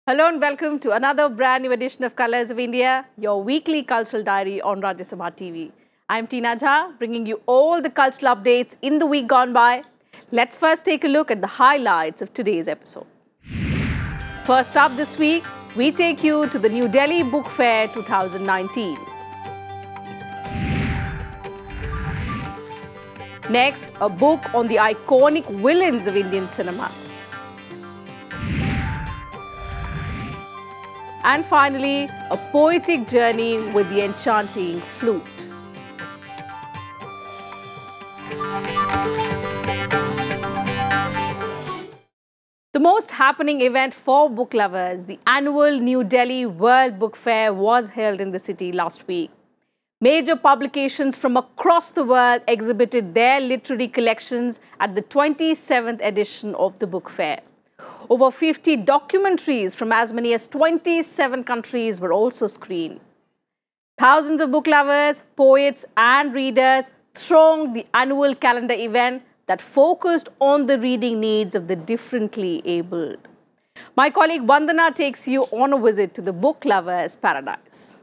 Hello and welcome to another brand new edition of Colors of India, your weekly cultural diary on Rajya Sabha TV. I'm Teena Jha, bringing you all the cultural updates in the week gone by. Let's first take a look at the highlights of today's episode. First up this week, we take you to the New Delhi Book Fair 2019. Next, a book on the iconic villains of Indian cinema. And finally, a poetic journey with the enchanting flute. The most happening event for book lovers, the annual New Delhi World Book Fair, was held in the city last week. Major publications from across the world exhibited their literary collections at the 27th edition of the book fair. Over 50 documentaries from as many as 27 countries were also screened. Thousands of book lovers, poets and readers thronged the annual calendar event that focused on the reading needs of the differently abled. My colleague Vandana takes you on a visit to the book lovers' paradise.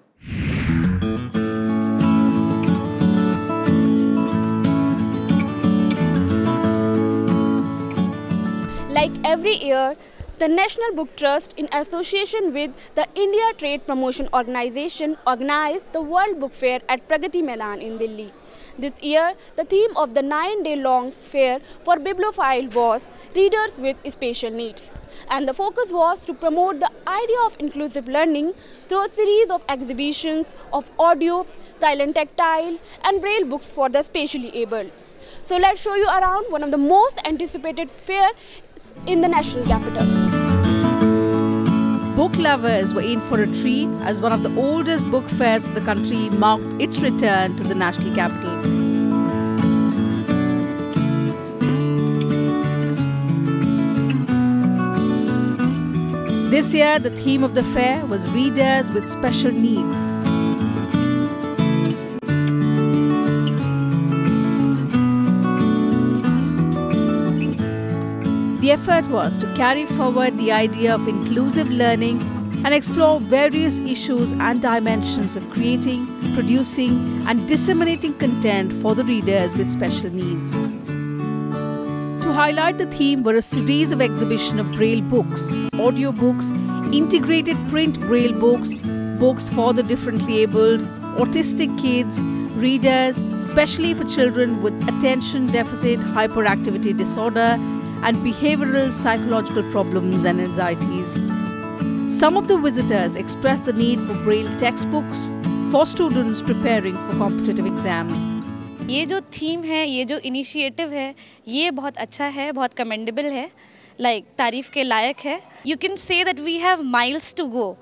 Like every year, the National Book Trust, in association with the India Trade Promotion Organization, organized the World Book Fair at Pragati Maidan in Delhi. This year, the theme of the 9-day-long fair for bibliophile was Readers with Special Needs. And the focus was to promote the idea of inclusive learning through a series of exhibitions of audio, silent tactile, and braille books for the specially abled. So let's show you around one of the most anticipated fairs in the national capital. Book lovers were in for a treat as one of the oldest book fairs in the country marked its return to the national capital. This year, the theme of the fair was Readers with Special Needs. The effort was to carry forward the idea of inclusive learning and explore various issues and dimensions of creating, producing and disseminating content for the readers with special needs. To highlight the theme were a series of exhibitions of braille books, audio books, integrated print braille books, books for the differently abled, autistic kids, readers, especially for children with attention deficit hyperactivity disorder, and behavioral psychological problems and anxieties. Some of the visitors expressed the need for braille textbooks for students preparing for competitive exams. ये जो theme है, ये जो initiative है, ये बहुत अच्छा है, बहुत कमेंडेबल है, तारीफ के लायक है. You can say that we have miles to go.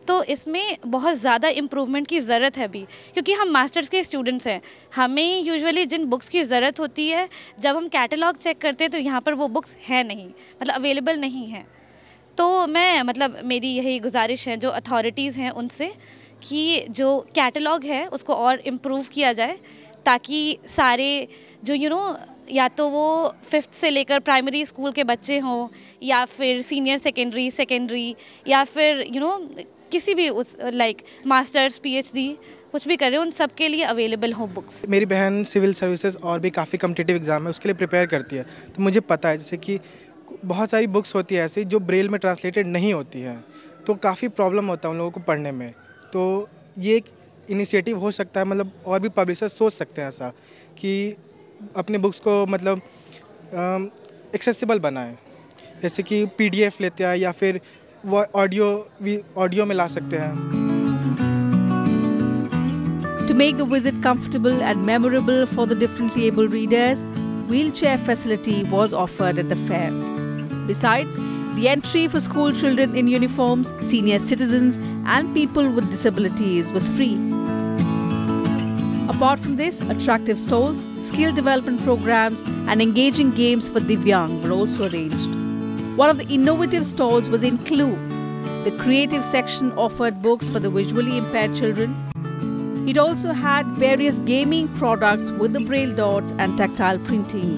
तो इसमें बहुत ज़्यादा इम्प्रूवमेंट की ज़रूरत है अभी, क्योंकि हम मास्टर्स के स्टूडेंट्स हैं. हमें यूजुअली जिन बुक्स की ज़रूरत होती है, जब हम कैटलॉग चेक करते हैं तो यहाँ पर वो बुक्स हैं नहीं, अवेलेबल नहीं हैं. तो मैं मेरी यही गुजारिश है जो अथॉरिटीज़ हैं उनसे कि जो कैटलॉग है उसको और इम्प्रूव किया जाए, ताकि सारे जो या तो वो 5th से लेकर प्राइमरी स्कूल के बच्चे हों या फिर सीनियर सेकेंडरी या फिर किसी भी उस मास्टर्स PhD कुछ भी कर रहे हो, उन सब के लिए अवेलेबल हो बुक्स. मेरी बहन सिविल सर्विसेज और भी काफ़ी कॉम्पिटिटिव एग्ज़ाम है उसके लिए प्रिपेयर करती है, तो मुझे पता है जैसे कि बहुत सारी बुक्स होती है ऐसी जो ब्रेल में ट्रांसलेटेड नहीं होती हैं, तो काफ़ी प्रॉब्लम होता है उन लोगों को पढ़ने में. तो ये एक इनिशिएटिव हो सकता है, और भी पब्लिशर्स सोच सकते हैं ऐसा कि अपने बुक्स को एक्सेसिबल बनाएं, जैसे कि PDF लेते हैं या फिर वो ऑडियो में ला सकते हैं. To make the visit comfortable and memorable for the differently able readers, wheelchair facility was offered at the fair. Besides, the entry for school children in uniforms, senior citizens and people with disabilities was free. Apart from this, attractive stalls, skill development programs and engaging games for Divyang were also arranged. One of the innovative stalls was in Clue. The creative section offered books for the visually impaired children. It also had various gaming products with the braille dots and tactile printing.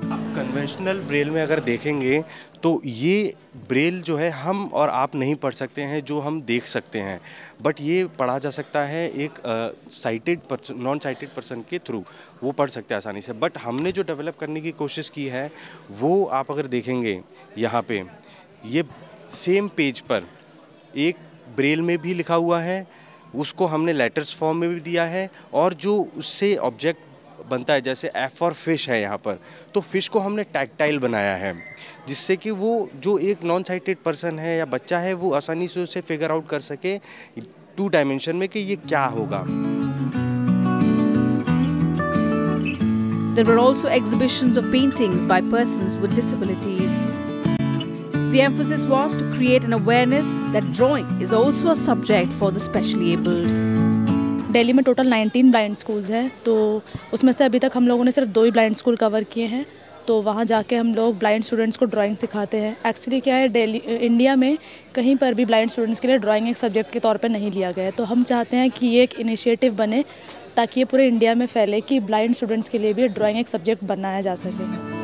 Conventional Braille में अगर देखेंगे तो ये Braille जो है हम और आप नहीं पढ़ सकते हैं, जो हम देख सकते हैं, बट ये पढ़ा जा सकता है एक sighted person, non sighted person के थ्रू, वो पढ़ सकते हैं आसानी से। बट हमने जो डेवलप करने की कोशिश की है वो आप अगर देखेंगे यहाँ पे, ये सेम पेज पर एक ब्रेल में भी लिखा हुआ है, उसको हमने लेटर्स फॉर्म में भी दिया है, और जो उससे ऑब्जेक्ट बनता है, जैसे एफ फॉर फिश है यहाँ पर, तो फिश को हमने टैक्टाइल बनाया है, जिससे कि वो जो एक नॉन साइटेड पर्सन है या बच्चा है वो आसानी से उसे फिगर आउट कर सके 2 डायमेंशन में कि ये क्या होगा। There were also exhibitions of paintings by persons with disabilities. The emphasis was to create an awareness that drawing is also a subject for the specially abled. Delhi में टोटल 19 ब्लाइंड स्कूल्स हैं, तो उसमें से अभी तक हम लोगों ने सिर्फ 2 ही ब्लाइंड स्कूल कवर किए हैं। तो वहाँ जाके हम लोग ब्लाइंड स्टूडेंट्स को ड्राइंग सिखाते हैं। एक्चुअली क्या है, इंडिया में कहीं पर भी ब्लाइंड स्टूडेंट्स के लिए ड्राइंग एक सब्जेक्ट के तौर पर नहीं लिया गया है। तो हम चाहते हैं कि ये एक इनिशिएटिव बने ताकि ये पूरे इंडिया में फैले कि ब्लाइंड स्टूडेंट्स के लिए भी ड्राइंग एक सब्जेक्ट बनाया जा सके।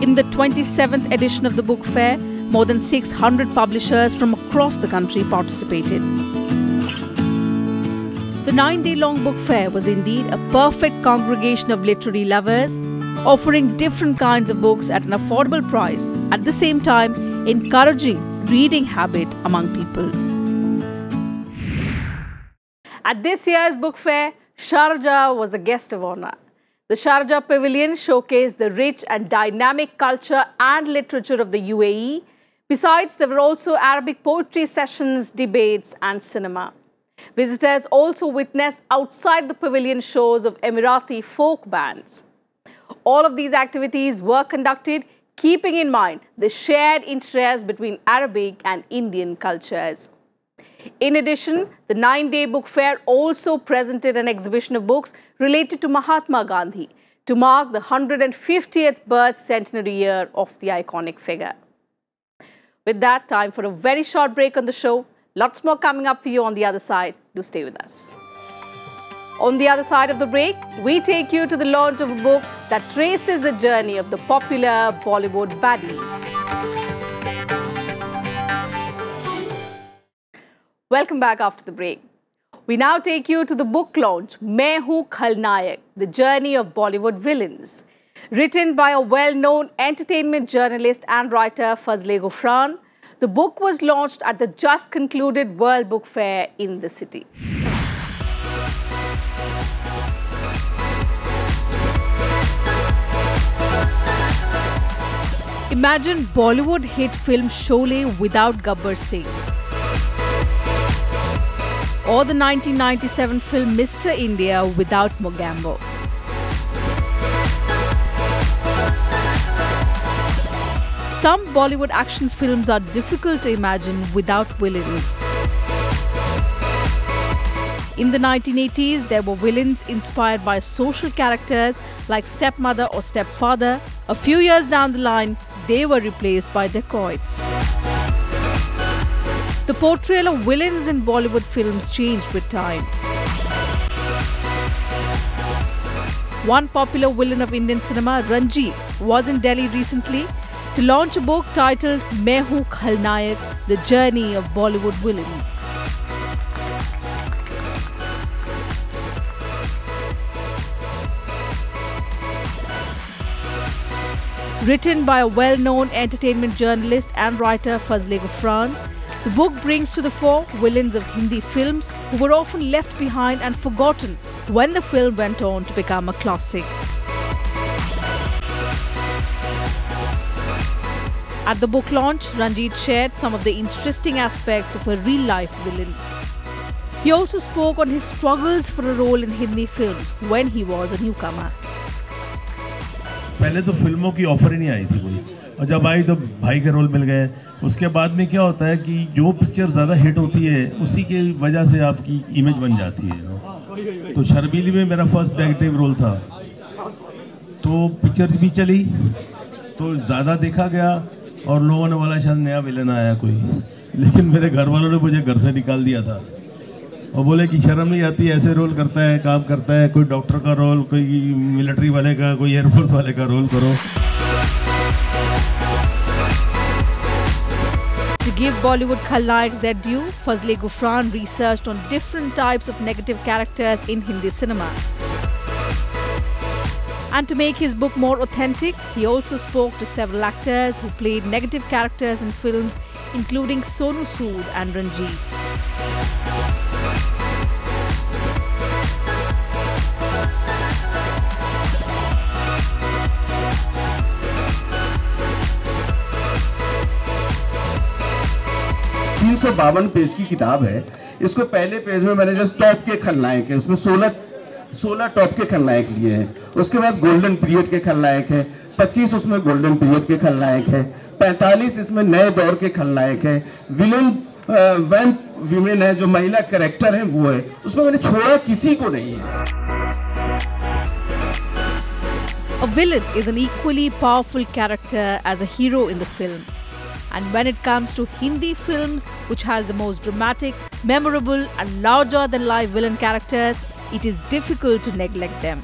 In the 27th edition of the book fair, more than 600 publishers from across the country participated. The 9-day-long book fair was indeed a perfect congregation of literary lovers, offering different kinds of books at an affordable price, at the same time encouraging reading habit among people. At this year's book fair, Sharjah was the guest of honor. The Sharjah Pavilion showcased the rich and dynamic culture and literature of the UAE. Besides, there were also Arabic poetry sessions, debates and cinema. Visitors also witnessed outside the pavilion shows of Emirati folk bands. All of these activities were conducted keeping in mind the shared interest between Arabic and Indian cultures. In addition, the 9-day book fair also presented an exhibition of books related to Mahatma Gandhi to mark the 150th birth centenary year of the iconic figure. With that, time for a very short break on the show. Lots more coming up for you on the other side. Do stay with us. On the other side of the break, we take you to the launch of a book that traces the journey of the popular Bollywood baddie. Welcome back after the break. We now take you to the book launch, Main Hoon Khalnayak, the journey of Bollywood villains. Written by a well-known entertainment journalist and writer Fazle Gufran, the book was launched at the just concluded World Book Fair in the city. Imagine Bollywood hit film Sholay without Gabbar Singh, or the 1997 film Mr. India without Mogambo. Some Bollywood action films are difficult to imagine without villains. In the 1980s, there were villains inspired by social characters like stepmother or stepfather. A few years down the line, they were replaced by dacoits. The portrayal of villains in Bollywood films changed with time. One popular villain of Indian cinema, Ranjit, was in Delhi recently to launch a book titled Main Hoon Khalnayak, the journey of Bollywood villains. Written by a well-known entertainment journalist and writer Fazle Gufran, the book brings to the fore villains of Hindi films who were often left behind and forgotten when the film went on to become a classic. At the book launch, Ranjit shared some of the interesting aspects of a real-life villain. He also spoke on his struggles for a role in Hindi films when he was a newcomer. पहले तो फिल्मों की offer ही नहीं आई थी कोई, और जब आई तो भाई के रोल मिल गए। उसके बाद में क्या होता है कि जो पिक्चर ज़्यादा हिट होती है उसी की वजह से आपकी इमेज बन जाती है। तो शर्मीली में मेरा फर्स्ट नेगेटिव रोल था, तो पिक्चर भी चली तो ज़्यादा देखा गया और लोगों ने बोला शायद नया विलन आया कोई, लेकिन मेरे घर वालों ने मुझे घर से निकाल दिया था। और बोले कि शर्म नहीं आती, ऐसे रोल करता है, काम करता है, कोई डॉक्टर का रोल, कोई मिलिट्री वाले का, कोई एयरफोर्स वाले का रोल करो। To give Bollywood khalnaiks their due, Fazle Gufran researched on different types of negative characters in Hindi cinema. And to make his book more authentic, he also spoke to several actors who played negative characters in films, including Sonu Sood and Ranjit. सौ 52 page की किताब है। इसको पहले page में मैंने जो top के खलनायक है, उसमें 16 टॉप के खलनायक लिए हैं। उसके बाद गोल्डन पीरियड के खलनायक है, 25 उसमें गोल्डन पीरियड के खलनायक है, 45 इसमें नए दौर के खलनायक है, विलन वैन विमेन है, जो महिला कैरेक्टर है वो है, उसमें मैंने छोड़ा किसी को नहीं है। A villain is an equally powerful character as a hero in the film. And when it comes to Hindi films, which has the most dramatic, memorable and larger-than-life villain characters, it is difficult to neglect them.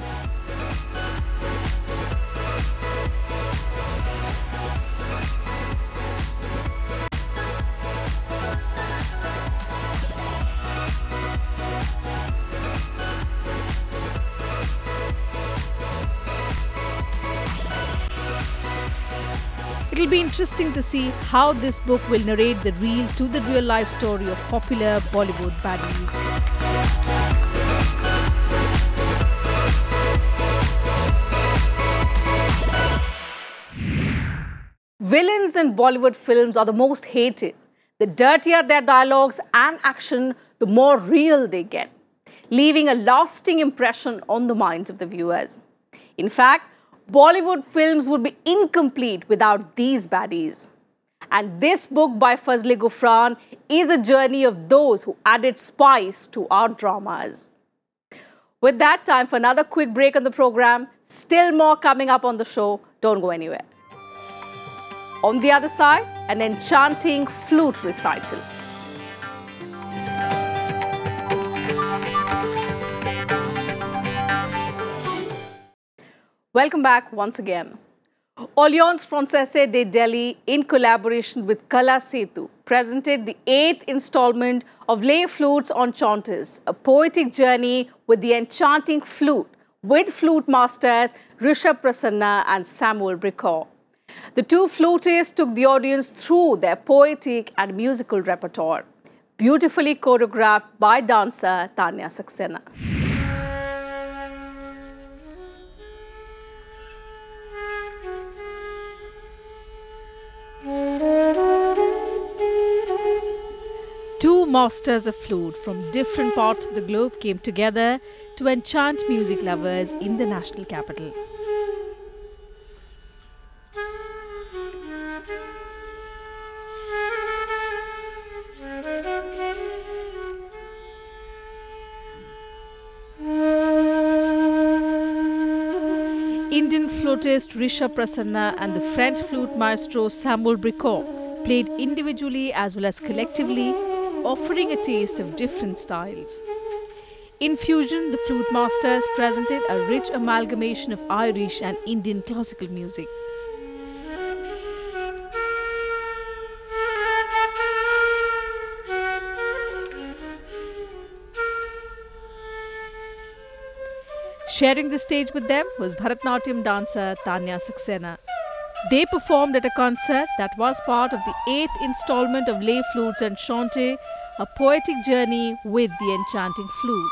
It'll be interesting to see how this book will narrate the real life story of popular Bollywood baddies. Villains in Bollywood films are the most hated. The dirtier their dialogues and action, the more real they get, leaving a lasting impression on the minds of the viewers. In fact, Bollywood films would be incomplete without these baddies. And this book by Fazle Gufran is a journey of those who added spice to our dramas. With that, time for another quick break on the program. Still more coming up on the show. Don't go anywhere. On the other side, an enchanting flute recital. Welcome back once again. Alliance Française de Delhi, in collaboration with Kala Setu, presented the 8th installment of Les Flutes Enchantes, a poetic journey with the enchanting flute, with flute masters Rishabh Prasanna and Samuel Bricot. The two flutists took the audience through their poetic and musical repertoire, beautifully choreographed by dancer Teena Jha. Two masters of flute from different parts of the globe came together to enchant music lovers in the national capital. Indian flautist Rishabh Prasanna and the French flute maestro Samuel Bricot played individually as well as collectively, offering a taste of different styles. In fusion, the flute masters presented a rich amalgamation of Irish and Indian classical music. Sharing the stage with them was Bharatnatyam dancer Teena Jha. They performed at a concert that was part of the 8th installment of Les Flutes Enchantes, a poetic journey with the enchanting flute.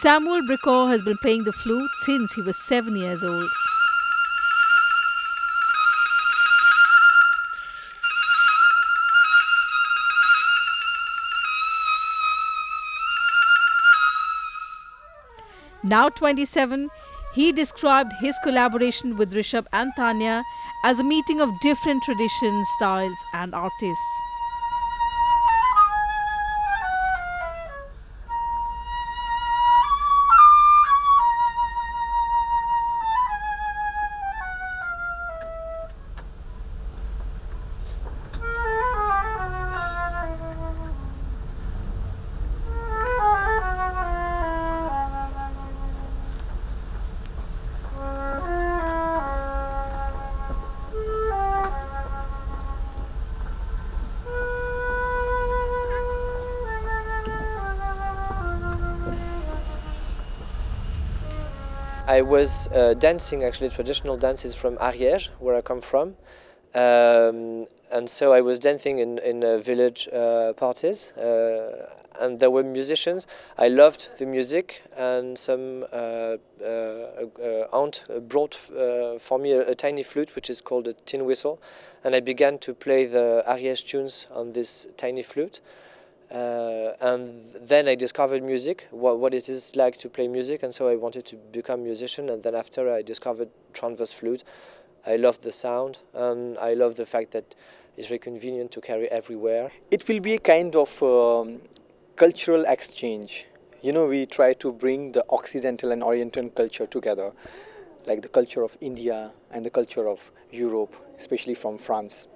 Samuel Bricot has been playing the flute since he was 7 years old. Now 27, he described his collaboration with Rishabh and Teena as a meeting of different traditions, styles, and artists. I was dancing actually traditional dances from Ariège, where I come from, and so I was dancing in village parties, and there were musicians. I loved the music, and some aunt brought for me a tiny flute, which is called a tin whistle, and I began to play the Ariège tunes on this tiny flute. And then I discovered music, what it is like to play music, and so I wanted to become a musician. And then after I discovered transverse flute, I loved the sound, and I love the fact that it's very convenient to carry everywhere. It will be a kind of cultural exchange. You know, we try to bring the Occidental and Oriental culture together, like the culture of India and the culture of Europe, especially from France.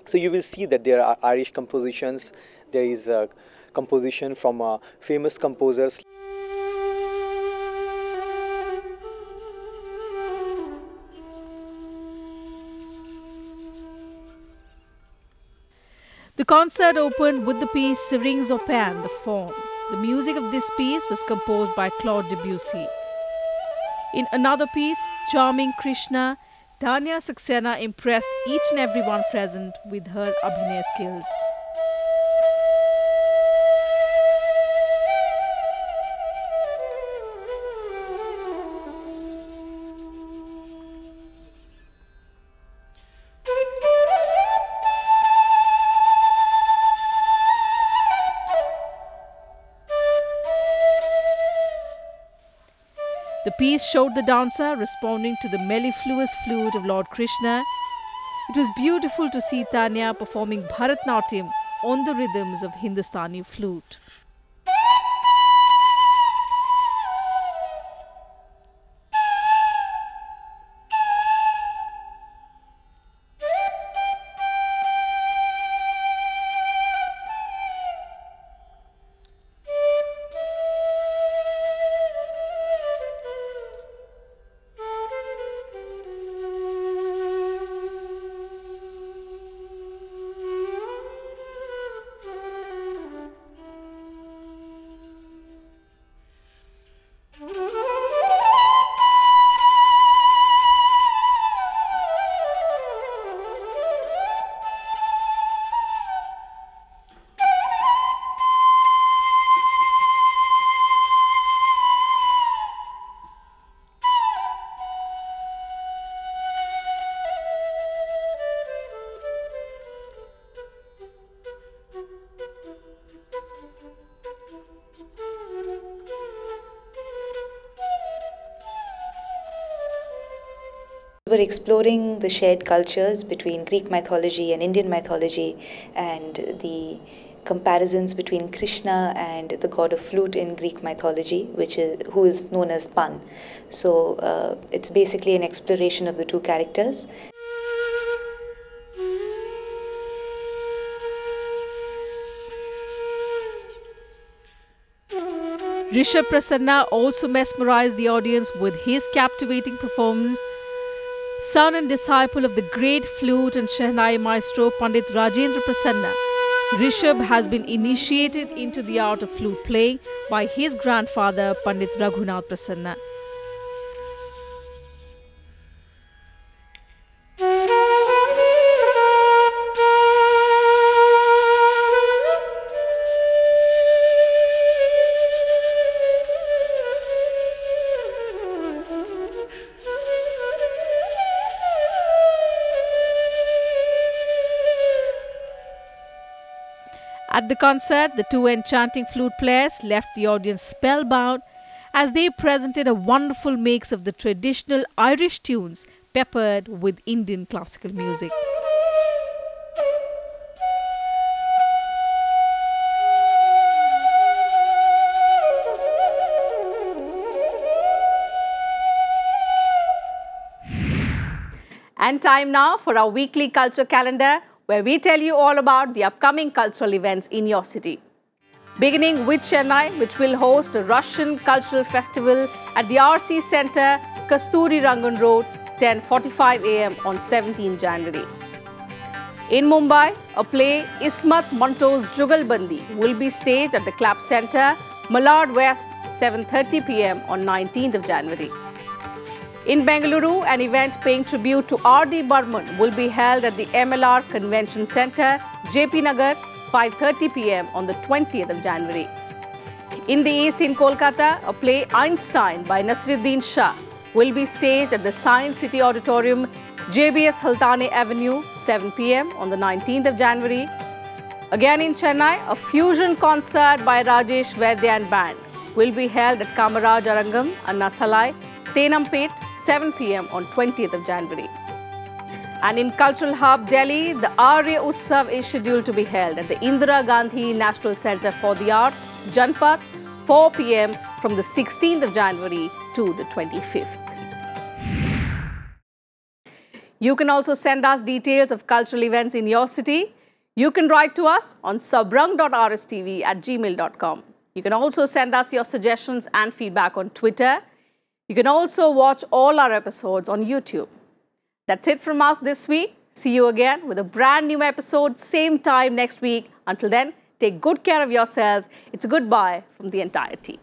So you will see that there are Irish compositions. There is a composition from famous composers. The concert opened with the piece Rings of Pan, the Faun. The music of this piece was composed by Claude Debussy. In another piece, Charming Krishna, Teena Jha impressed each and everyone present with her abhinay skills. The piece showed the dancer responding to the mellifluous flute of Lord Krishna. It was beautiful to see Teena performing Bharatnatyam on the rhythms of Hindustani flute. We're exploring the shared cultures between Greek mythology and Indian mythology, and the comparisons between Krishna and the god of flute in Greek mythology, who is known as Pan. So it's basically an exploration of the two characters. Rishabh Prasanna also mesmerized the audience with his captivating performance. Son and disciple of the great flute and Shehnai maestro Pandit Rajendra Prasanna, Rishabh has been initiated into the art of flute playing by his grandfather Pandit Raghunath Prasanna. At the concert, the two enchanting flute players left the audience spellbound as they presented a wonderful mix of the traditional Irish tunes peppered with Indian classical music. And time now for our weekly culture calendar, where we tell you all about the upcoming cultural events in your city. Beginning with Chennai, which will host a Russian Cultural Festival at the RC Center, Kasturi Rangan Road, 10:45 a.m. on 17 January. In Mumbai, a play Ismat Monto's Jugalbandi will be staged at the Clap Center, Malad West, 7:30 p.m. on 19th of January. In Bengaluru, an event paying tribute to R.D. Burman will be held at the MLR Convention Center, JP Nagar, 5:30 p.m. on the 20th of January. In the East, in Kolkata, a play Einstein by Nasiruddin Shah will be staged at the Science City Auditorium, JBS Haltane Avenue, 7 p.m. on the 19th of January. Again in Chennai, a fusion concert by Rajesh Vaidyan Band will be held at Kamaraj Arangam, Anna Salai, Tenampet, 7 p.m. on 20th of January. And in Cultural Hub Delhi, the Arya Utsav is scheduled to be held at the Indira Gandhi National Centre for the Arts, Janpath, 4 p.m. from the 16th of January to the 25th. You can also send us details of cultural events in your city. You can write to us on sabrang.rstv@gmail.com. You can also send us your suggestions and feedback on Twitter. You can also watch all our episodes on YouTube. That's it from us this week. See you again with a brand new episode, same time next week. Until then, take good care of yourself. It's a goodbye from the entire team.